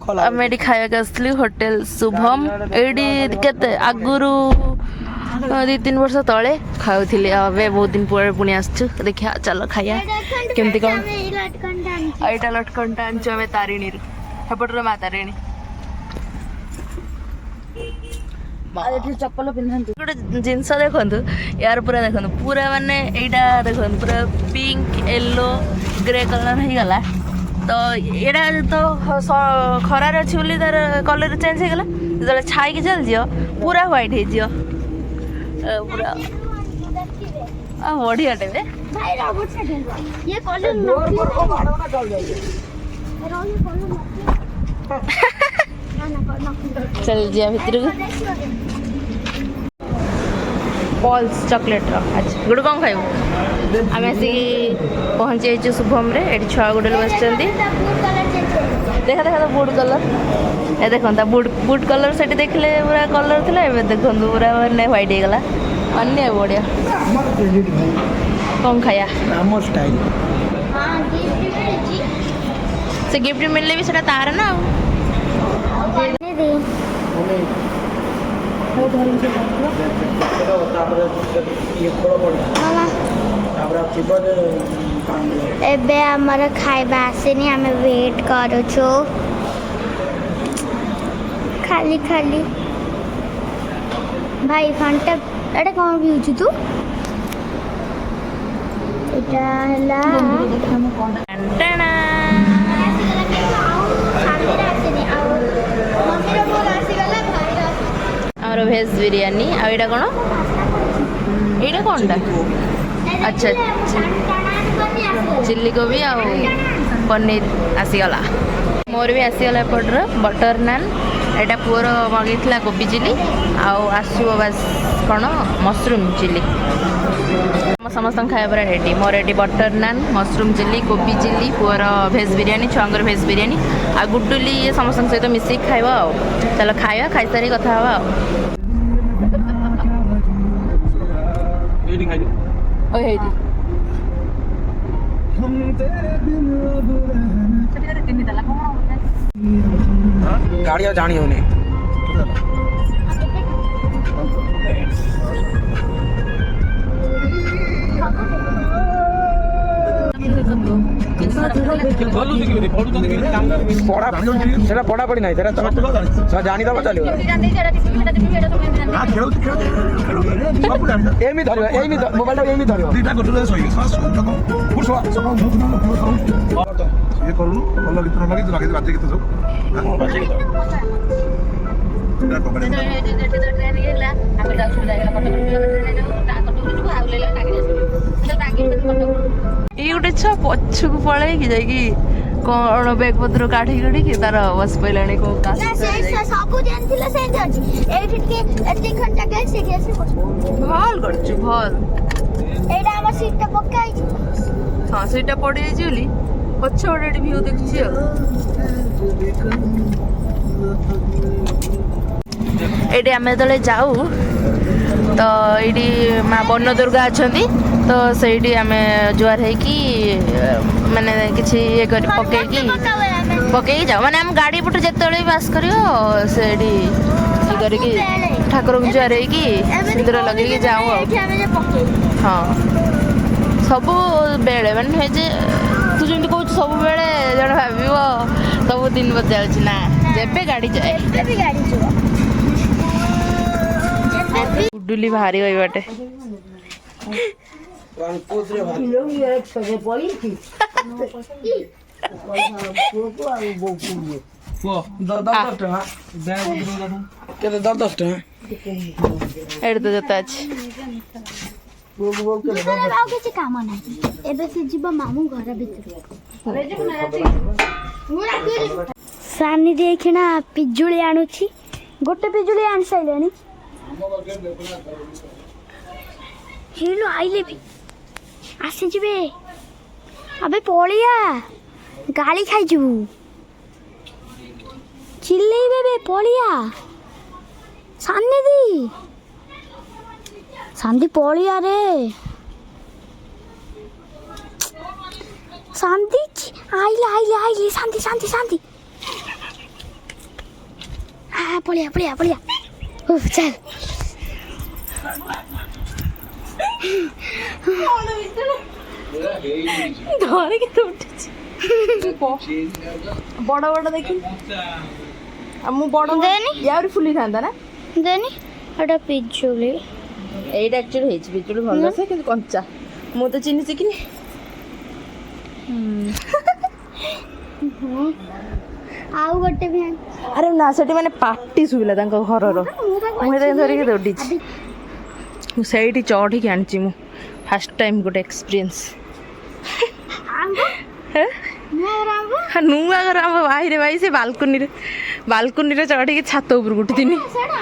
आम ये खाया आसली होटेल शुभम ये केते आगुरु 2-3 वर्ष तले खाऊली अबे बहुत दिन पर पुणी आसचु देखिया चलो खाया केमती कौन एटा लटकनटा आनचु आम तारिणी सेपटर माँ तारिणी चप्पल पिंधु गोटे जिनस देखु यार पूरा देखो पूरा माने यहाँ देखो पूरा पिंक येलो ग्रे कलर हो गला तो यहाँ तो खरार अच्छी बोली तार कलर चेंज हो गला जो छाई चलज पूरा व्हाइट हो पूरा बढ़िया टे चल जा भितर पल्स चॉकलेट अच्छा गोटे कौन खाइबू आम आसिक पहुँची शुभम रे ये छुआ गोटे बस देखा देखा तो बुट कलर ए देखता बुट कलर से देखले पूरा कलर थी ए देखो पूरा मैंने व्हाइट हो गला अन्य बढ़िया कौन खाया से गिफ्ट मिलले भी सेटा तार ना एबे हमर खाइबा आसेनी हमें वेट करू छो खाली खाली भाई फंटा एटा कौन पिउछु तू एटा हला टना और भेज बिरयानी आ एटा कोन एटा कोनटा अच्छा चिल्ली कोबी आ पनीर आसीगला मोर भी आसीगला एपटर बटर नान एटा पुअर मगेला कोबी चिल्ली आसो बास कौन मशरूम चिल्ली समस्त खाया पूरा रेडी मोर रेडी बटर नान मशरूम चिल्ली कोबी चिल्ली पुअर भेज बिरयानी छुआंगर भेज बिरयानी आ गुड्डुली ये समस्त सहित मिसिक खाइबा चलो खाया खाई सारी कथा हवा गाड़ी जानी होने पढ़ा पड़ी ना जानी दबा चलो एमी धर एमी मोबाइल एमी धर दुईटा गोटे ये करूँ भल गीत न लगे लगे बाजे गीत सब बाजे गीत ये गोटे छुआ पछक पड़े कि जाकि कौन बैग पत्र काढ़ी काढ़ी तार बस पड़े को भल कर भल हाँ सीटा पड़ जाइए पछ गोटे भ्यू देखी ये आम जो जाऊ तो ये माँ बन दुर्गा अच्छा तो सही आम जुआर है माने किसी ये पकई जाओ माने आम गाड़ी पटे जिते पास कर ठाकुर को जुआर है सिंदूर लगे जाओ हाँ सब बेले मैंने तू जमी कह सब बेले जन भाव सब दिन बजा ना जेबे गाड़ी जाए गुडुली भारी गई बाटे तो जता काम ना मामू घर सानी देखना पिजुली आणुची गोटे पिजुली आनी साइलानी हेलो आइले भी आसी जिबे अबे पलिया गाली खाई जिबू चिल्लेबे बे पलिया सानी दी शांति पलिया रे शांति आइले आइले आइले शांति शांति शांति ପଳିଆ ପଳିଆ ପଳିଆ ଚାଲ ଧରିକି ତ ଉଠିଛି ବଡ଼ ବଡ଼ ଦେଖି ଆଉ ମୁଁ ବଡ଼ ଦେନି ଆହୁରି ଫୁଲିଥାନ୍ତା ନା ଦେନି ଏଟା ପିଜୁଳି ଏଇଟା ଆକ୍ଚୁଆଲି ହେଇଛି ପିଜୁଳି ଭଲ ସେ କିନ୍ତୁ କଞ୍ଚା ମୁଁ ତ ଚିହ୍ନି ଶିଖିନି ଆଉ ଗୋଟେ ବି ଆରେ ନା ସେଠି ମାନେ ପାଟି ଶୁଭିଲା ତାଙ୍କ ଘରର ମୁଁ ସେଇଟା ଧରିକି ଦୌଡ଼ିଛି ମୁଁ ସେଇଠି ଚଢ଼ିକି ଆଣିଛି ମୁଁ ଫାର୍ଷ୍ଟ ଟାଇମ୍ ଗୋଟେ ଏକ୍ସପିରିଏନ୍ସ ନୂଆ ଘର ଆମ ବାହିରେ ବାହି ସେ ବାଲକୁନିରେ ଚଢ଼ିକି ଛାତ ଉପରକୁ ଉଠିଥିନି ସେଟା